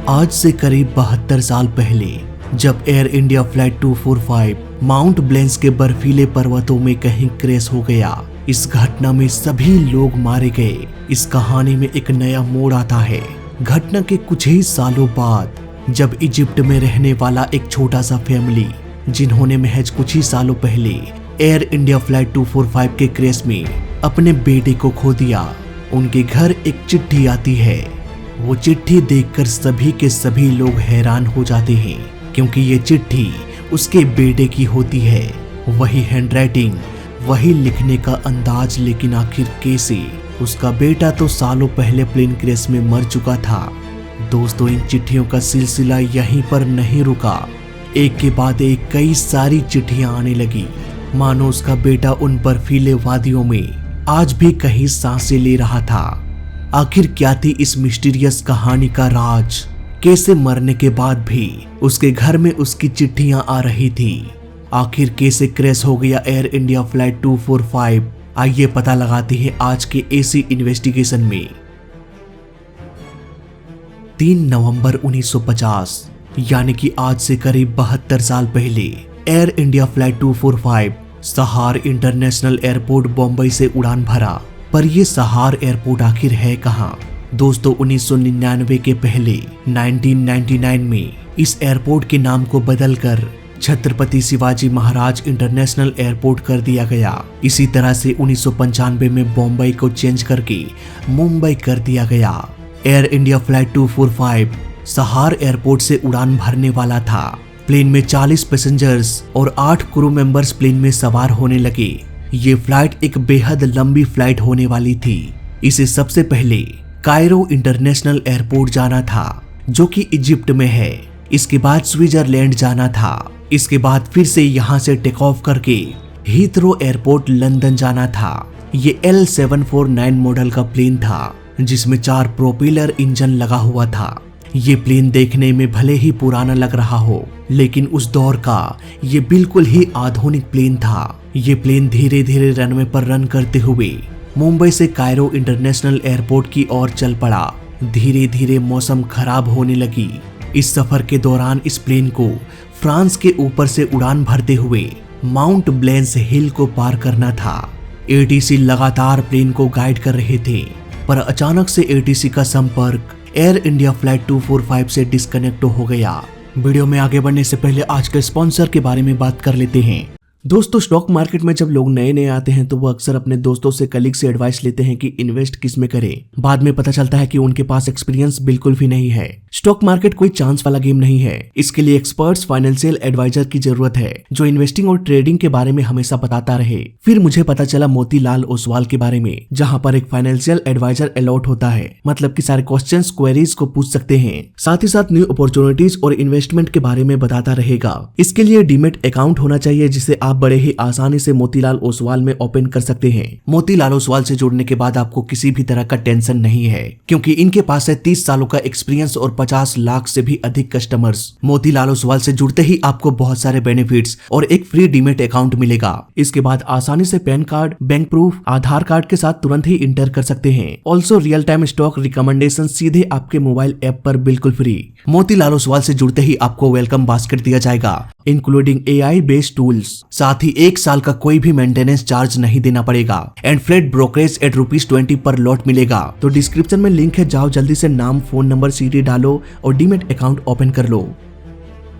आज से करीब 72 साल पहले जब air India flight 245 mount Blaine's के बर्फीले पर्वतों में कहीं क्रैश हो गया। इस घटना में सभी लोग मारे गए। इस कहानी में एक नया मोड़ आता है। घटना के कुछ ही सालों बाद जब इजिप्ट में रहने वाला एक छोटा सा फैमिली, जिन्होंने महज कुछ ही सालों पहले एयर इंडिया फ्लाइट 245 के क्रैश में अपने बेटे को खो दिया, उनके घर एक चिट्ठी आती है। वो चिट्ठी देखकर सभी के सभी लोग हैरान हो जाते हैं, क्योंकि ये चिट्ठी उसके बेटे की होती है। वही हैंडराइटिंग, वही लिखने का अंदाज, लेकिन आखिर कैसे? उसका बेटा तो सालों पहले प्लेन क्रैश में मर चुका था। दोस्तों, इन चिट्ठियों का सिलसिला यहीं पर नहीं रुका। एक के बाद एक कई सारी चिट्ठियां आने लगी, मानो उसका बेटा उन बर्फीले वादियों में आज भी कहीं सांसें ले रहा था। आखिर क्या थी इस मिस्टीरियस कहानी का राज? कैसे मरने के बाद भी उसके घर में उसकी चिट्ठियां आ रही थी? आखिर कैसे क्रैश हो गया एयर इंडिया फ्लाइट 245? आइए पता लगाते हैं आज के ऐसी इन्वेस्टिगेशन में। 3 नवंबर 1950 यानी कि आज से करीब 72 साल पहले एयर इंडिया फ्लाइट 245 सहार इंटरनेशनल एयरपोर्ट बॉम्बे से उड़ान भरा। पर ये सहार एयरपोर्ट आखिर है कहाँ? दोस्तों, 1999 के पहले 1999 में इस एयरपोर्ट के नाम को बदलकर छत्रपति शिवाजी महाराज इंटरनेशनल एयरपोर्ट कर दिया गया। इसी तरह से 1995 में बॉम्बे को चेंज करके मुंबई कर दिया गया। एयर इंडिया फ्लाइट 245 सहार एयरपोर्ट से उड़ान भरने वाला था। प्लेन में 40 पैसेंजर्स और 8 क्रू मेंबर्स प्लेन में सवार होने लगे। ये फ्लाइट एक बेहद लंबी फ्लाइट होने वाली थी। इसे सबसे पहले कायरो इंटरनेशनल एयरपोर्ट जाना था, जो कि इजिप्ट में है। इसके बाद स्विट्जरलैंड जाना था। इसके बाद फिर से यहाँ से टेक ऑफ करके हीथ्रो एयरपोर्ट लंदन जाना था। ये L749 मॉडल का प्लेन था, जिसमें 4 प्रोपेलर इंजन लगा हुआ था। ये प्लेन देखने में भले ही पुराना लग रहा हो, लेकिन उस दौर का ये बिल्कुल ही आधुनिक प्लेन था। ये प्लेन धीरे धीरे रनवे पर रन करते हुए मुंबई से कायरो इंटरनेशनल एयरपोर्ट की ओर चल पड़ा। धीरे धीरे मौसम खराब होने लगी। इस सफर के दौरान इस प्लेन को फ्रांस के ऊपर से उड़ान भरते हुए माउंट ब्लेंस हिल को पार करना था। ATC लगातार प्लेन को गाइड कर रहे थे, पर अचानक से ATC का संपर्क एयर इंडिया फ्लाइट 245 से डिस्कनेक्ट हो गया। वीडियो में आगे बढ़ने से पहले आज के स्पॉन्सर के बारे में बात कर लेते हैं। दोस्तों, स्टॉक मार्केट में जब लोग नए नए आते हैं तो वो अक्सर अपने दोस्तों से, कलीग से एडवाइस लेते हैं कि इन्वेस्ट किस में करें। बाद में पता चलता है कि उनके पास एक्सपीरियंस बिल्कुल भी नहीं है। स्टॉक मार्केट कोई चांस वाला गेम नहीं है। इसके लिए एक्सपर्ट्स, फाइनेंशियल एडवाइजर की जरूरत है, जो इन्वेस्टिंग और ट्रेडिंग के बारे में हमेशा बताता रहे। फिर मुझे पता चला मोतीलाल ओसवाल के बारे में, जहाँ पर एक फाइनेंशियल एडवाइजर अलॉट होता है। मतलब कि सारे क्वेश्चंस, क्वेरीज को पूछ सकते हैं। साथ ही साथ न्यू अपॉर्चुनिटीज और इन्वेस्टमेंट के बारे में बताता रहेगा। इसके लिए डीमेट अकाउंट होना चाहिए, जिसे आप बड़े ही आसानी से मोतीलाल ओसवाल में ओपन कर सकते हैं। मोतीलाल ओसवाल से जुड़ने के बाद आपको किसी भी तरह का टेंशन नहीं है, क्योंकि इनके पास है 30 सालों का एक्सपीरियंस और 50 लाख से भी अधिक कस्टमर्स। मोतीलाल ओसवाल से जुड़ते ही आपको बहुत सारे बेनिफिट्स और एक फ्री डीमेट अकाउंट मिलेगा। इसके बाद आसानी से पैन कार्ड, बैंक प्रूफ, आधार कार्ड के साथ तुरंत ही इंटर कर सकते हैं। Also real time stock recommendation सीधे आपके मोबाइल ऐप पर बिल्कुल फ्री। मोतीलाल ओसवाल से जुड़ते ही आपको वेलकम बास्केट दिया जाएगा, इंक्लूडिंग AI बेस्ड टूल्स। साथ ही 1 साल का कोई भी मेंटेनेंस चार्ज नहीं देना पड़ेगा एंड फ्लैट ब्रोकरेज एट ₹20 पर लॉट मिलेगा। तो डिस्क्रिप्शन में लिंक है, जाओ जल्दी से नाम, फोन नंबर, CD डालो और डीमेट अकाउंट ओपन कर लो।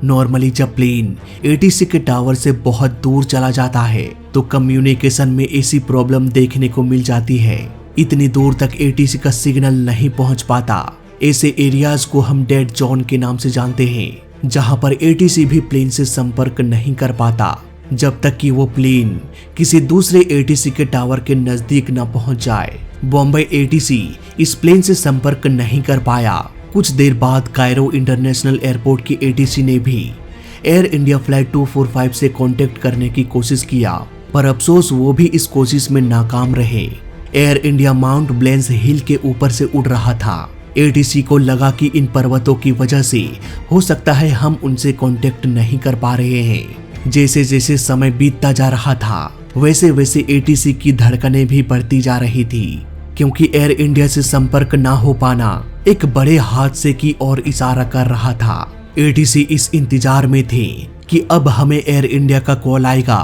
नॉर्मली जब प्लेन ATC के टावर से बहुत दूर चला जाता है तो कम्युनिकेशन में ऐसी प्रॉब्लम देखने को मिल जाती है। इतनी दूर तक ATC का सिग्नल नहीं पहुंच पाता। ऐसे एरियाज को हम डेड जोन के नाम से जानते हैं, जहां पर ATC भी प्लेन से संपर्क नहीं कर पाता, जब तक कि वो प्लेन किसी दूसरे ATC के टावर के नजदीक न पहुंच जाए। बॉम्बे ATC इस प्लेन से संपर्क नहीं कर पाया। कुछ देर बाद कायरो इंटरनेशनल एयरपोर्ट की ATC ने भी एयर इंडिया फ्लाइट 245 से कांटेक्ट करने की कोशिश किया, पर अफसोस वो भी इस कोशिश में नाकाम रहे। एयर इंडिया माउंट ब्लेंस हिल के ऊपर से उड़ रहा था। ATC को लगा कि इन पर्वतों की वजह से हो सकता है हम उनसे कांटेक्ट नहीं कर पा रहे हैं। जैसे जैसे समय बीतता जा रहा था, वैसे वैसे ATC की धड़कनें भी बढ़ती जा रही थी, क्योंकि एयर इंडिया से संपर्क ना हो पाना एक बड़े हादसे की ओर इशारा कर रहा था। एटीसी इस इंतजार में थे कि अब हमें एयर इंडिया का कॉल आएगा,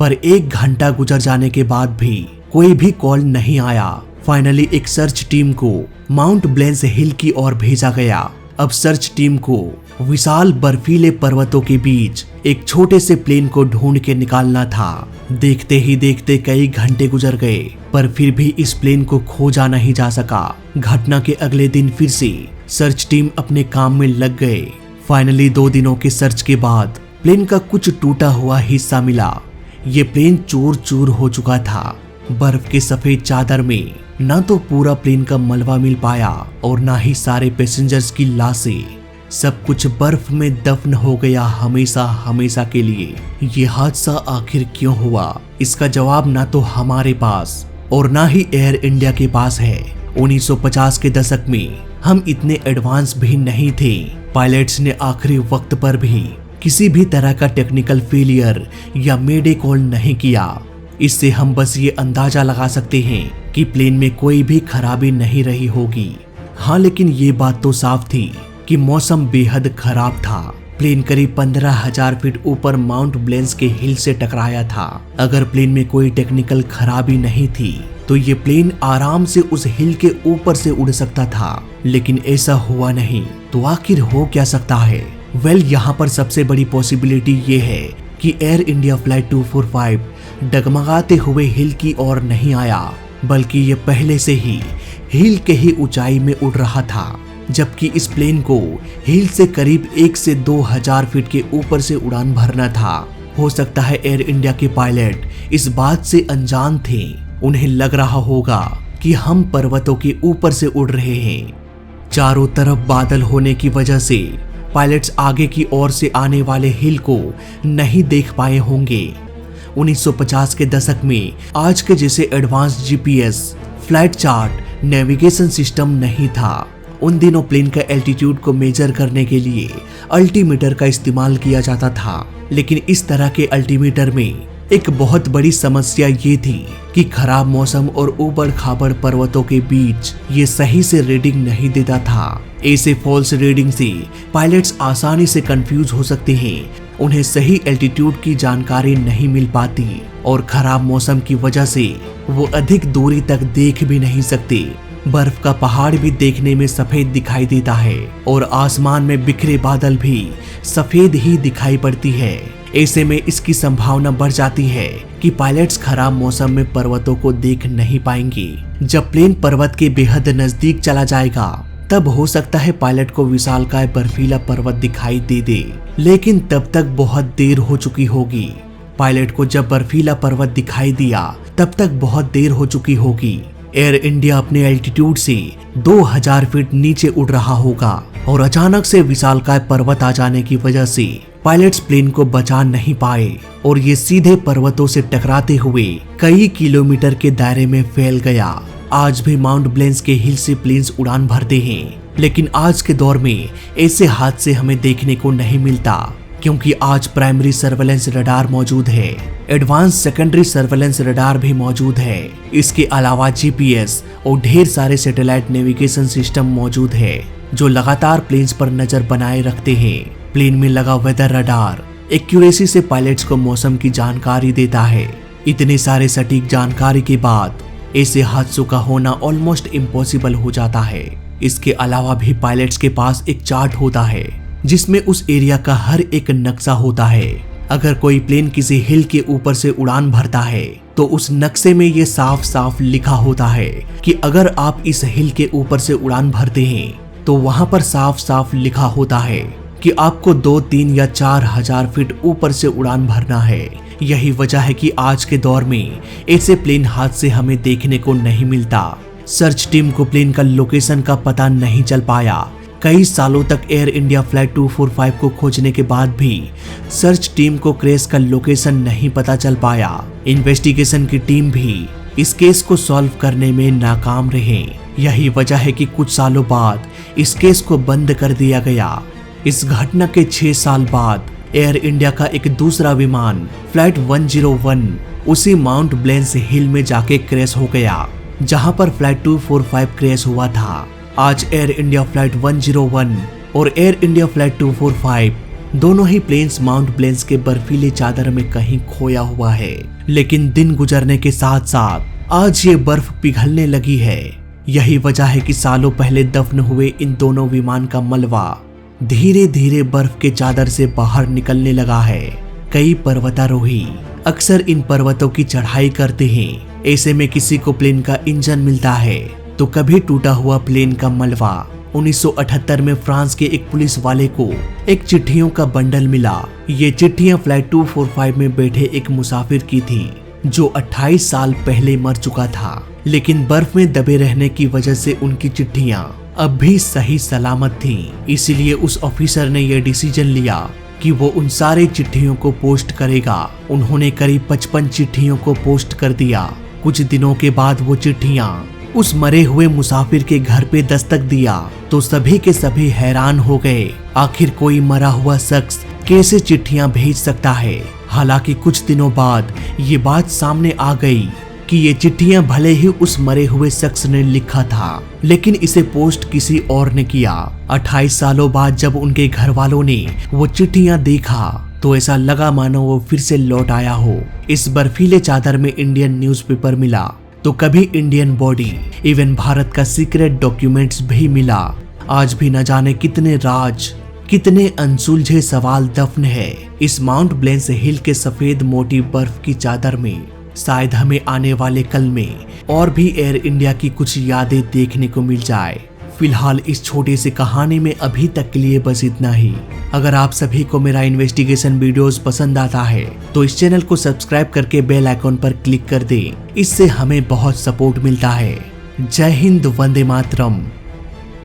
पर 1 घंटा गुजर जाने के बाद भी कोई भी कॉल नहीं आया। फाइनली एक सर्च टीम को माउंट ब्लेंस हिल की ओर भेजा गया। अब सर्च टीम को विशाल बर्फीले पर्वतों के बीच एक छोटे से प्लेन को ढूंढ के निकालना था। देखते ही देखते कई घंटे गुजर गए, पर फिर भी इस प्लेन को खोजा नहीं जा सका। घटना के अगले दिन फिर से सर्च टीम अपने काम में लग गए। फाइनली 2 दिनों के सर्च के बाद प्लेन का कुछ टूटा हुआ हिस्सा मिला। ये प्लेन चूर चूर हो चुका था। बर्फ के सफेद चादर में ना तो पूरा प्लेन का मलबा मिल पाया और ना ही सारे पैसेंजर्स की लाशें। सब कुछ बर्फ में दफन हो गया हमेशा हमेशा के लिए। ये हादसा आखिर क्यों हुआ, इसका जवाब ना तो हमारे पास और ना ही एयर इंडिया के पास है। 1950 के दशक में हम इतने एडवांस भी नहीं थे। पायलट्स ने आखिरी वक्त पर भी किसी भी तरह का टेक्निकल फेलियर या मेडे कॉल नहीं किया। इससे हम बस ये अंदाजा लगा सकते हैं कि प्लेन में कोई भी खराबी नहीं रही होगी। हाँ, लेकिन ये बात तो साफ थी कि मौसम बेहद खराब था। प्लेन करीब 15,000 फीट ऊपर माउंट ब्लेंस के हिल से टकराया था। अगर प्लेन में कोई टेक्निकल खराबी नहीं थी तो ये प्लेन आराम से उस हिल के ऊपर से उड़ सकता था, लेकिन ऐसा हुआ नहीं। तो आखिर हो क्या सकता है? यहाँ पर सबसे बड़ी पॉसिबिलिटी ये है कि एयर इंडिया फ्लाइट 245 डगमगाते हुए हिल की ओर नहीं आया, बल्कि ये पहले से ही हिल के ही ऊंचाई में उड़ रहा था, जबकि इस प्लेन को हिल से करीब 1 से 2,000 फीट के ऊपर से उड़ान भरना था। हो सकता है एयर इंडिया के पायलट इस बात से अनजान थे। उन्हें लग रहा होगा कि हम पर्वतों के ऊपर से उड़ रहे हैं। चारों तरफ बादल होने की वजह से पायलट्स आगे की ओर से आने वाले हिल को नहीं देख पाए होंगे। 1950 के दशक में आज के जैसे advance GPS, flight chart, navigation system नहीं था। उन दिनों प्लेन का एल्टीट्यूड को मेजर करने के लिए अल्टीमीटर का इस्तेमाल किया जाता था, लेकिन इस तरह के अल्टीमीटर में एक बहुत बड़ी समस्या ये थी कि खराब मौसम और ऊबड़ खाबड़ पर्वतों के बीच ये सही से रीडिंग नहीं देता था। ऐसे फॉल्स रीडिंग से पायलट्स आसानी से कंफ्यूज हो सकते हैं। उन्हें सही एल्टीट्यूड की जानकारी नहीं मिल पाती और खराब मौसम की वजह से वो अधिक दूरी तक देख भी नहीं सकते। बर्फ का पहाड़ भी देखने में सफेद दिखाई देता है और आसमान में बिखरे बादल भी सफेद ही दिखाई पड़ती है। ऐसे में इसकी संभावना बढ़ जाती है कि पायलट्स खराब मौसम में पर्वतों को देख नहीं पाएंगे। जब प्लेन पर्वत के बेहद नजदीक चला जाएगा तब हो सकता है पायलट को विशालकाय बर्फीला पर्वत दिखाई दे, लेकिन तब तक बहुत देर हो चुकी होगी। पायलट को जब बर्फीला पर्वत दिखाई दिया तब तक बहुत देर हो चुकी होगी। एयर इंडिया अपने एल्टीट्यूड से 2,000 फीट नीचे उड़ रहा होगा और अचानक से विशालकाय पर्वत आ जाने की वजह से पायलट्स प्लेन को बचा नहीं पाए और ये सीधे पर्वतों से टकराते हुए कई किलोमीटर के दायरे में फैल गया। आज भी माउंट ब्लेंस के हिल से प्लेन्स उड़ान भरते हैं, लेकिन आज के दौर में ऐसे हादसे हमें देखने को नहीं मिलता, क्योंकि आज प्राइमरी सर्वेलेंस रडार मौजूद है, एडवांस सेकेंडरी सर्वेलेंस रडार भी मौजूद है। इसके अलावा जीपीएस और ढेर सारे सैटेलाइट नेविगेशन सिस्टम मौजूद है जो लगातार प्लेन्स पर नजर बनाए रखते हैं। प्लेन में लगा वेदर रडार एक्यूरेसी से पायलट्स को मौसम की जानकारी देता है। इतने सारे सटीक जानकारी के बाद ऐसे हादसों का होना ऑलमोस्ट इम्पॉसिबल हो जाता है। इसके अलावा भी पायलट्स के पास एक चार्ट होता है जिसमें उस एरिया का हर एक नक्शा होता है। अगर कोई प्लेन किसी हिल के ऊपर से उड़ान भरता है तो उस नक्शे में ये साफ साफ लिखा होता है कि अगर आप इस हिल के ऊपर से उड़ान भरते हैं तो वहां पर साफ साफ लिखा होता है कि आपको 2, 3 या 4,000 फीट ऊपर से उड़ान भरना है। यही वजह है कि आज के दौर में ऐसे प्लेन हादसे हमें देखने को नहीं मिलता। सर्च टीम को प्लेन का लोकेशन का पता नहीं चल पाया। कई सालों तक एयर इंडिया फ्लाइट 245 को खोजने के बाद भी सर्च टीम को क्रैश का लोकेशन नहीं पता चल पाया। इन्वेस्टिगेशन की टीम भी इस केस को सॉल्व करने में नाकाम रहे। यही वजह है कि कुछ सालों बाद इस केस को बंद कर दिया गया। इस घटना के 6 साल बाद एयर इंडिया का एक दूसरा विमान फ्लाइट 101 उसी माउंट ब्लेंस हिल में जाके क्रैश हो गया जहां पर फ्लाइट 245 क्रैश हुआ था। आज एयर इंडिया फ्लाइट 101 और एयर इंडिया फ्लाइट 245 दोनों ही प्लेन्स माउंट ब्लेंस के बर्फीले चादर में कहीं खोया हुआ है। लेकिन दिन गुजरने के साथ साथ आज ये बर्फ पिघलने लगी है। यही वजह है कि सालों पहले दफन हुए इन दोनों विमान का मलबा धीरे धीरे बर्फ के चादर से बाहर निकलने लगा है। कई पर्वतारोही अक्सर इन पर्वतों की चढ़ाई करते हैं। ऐसे में किसी को प्लेन का इंजन मिलता है तो कभी टूटा हुआ प्लेन का मलबा। 1978 में फ्रांस के एक पुलिस वाले को एक चिट्ठियों का बंडल मिला। ये चिट्ठियां फ्लाइट 245 में बैठे एक मुसाफिर की थी जो 28 साल पहले मर चुका था, लेकिन बर्फ में दबे रहने की वजह से उनकी चिट्ठियां अब भी सही सलामत थीं। इसीलिए उस ऑफिसर ने यह डिसीजन लिया कि वो उन सारे चिट्ठियों को पोस्ट करेगा। उन्होंने करीब 55 चिट्ठियों को पोस्ट कर दिया। कुछ दिनों के बाद वो चिट्ठियां उस मरे हुए मुसाफिर के घर पे दस्तक दिया तो सभी के सभी हैरान हो गए। आखिर कोई मरा हुआ शख्स कैसे चिट्ठियां भेज सकता है। हालांकि कुछ दिनों बाद ये बात सामने आ गई कि ये चिट्ठियां भले ही उस मरे हुए शख्स ने लिखा था, लेकिन इसे पोस्ट किसी और ने किया। 28 सालों बाद जब उनके घर वालों ने वो चिट्ठियां देखा तो ऐसा लगा मानो वो फिर से लौट आया हो। इस बर्फीले चादर में इंडियन न्यूज़पेपर मिला तो कभी इंडियन बॉडी, इवन भारत का सीक्रेट डॉक्यूमेंट्स भी मिला। आज भी न जाने कितने राज, कितने अनसुलझे सवाल दफन है इस माउंट ब्लेंस हिल के सफेद मोटी बर्फ की चादर में। शायद हमें आने वाले कल में और भी एयर इंडिया की कुछ यादें देखने को मिल जाए। फिलहाल इस छोटी सी कहानी में अभी तक के लिए बस इतना ही। अगर आप सभी को मेरा इन्वेस्टिगेशन वीडियोस पसंद आता है तो इस चैनल को सब्सक्राइब करके बेल आइकॉन पर क्लिक कर दें। इससे हमें बहुत सपोर्ट मिलता है। जय हिंद, वंदे मातरम।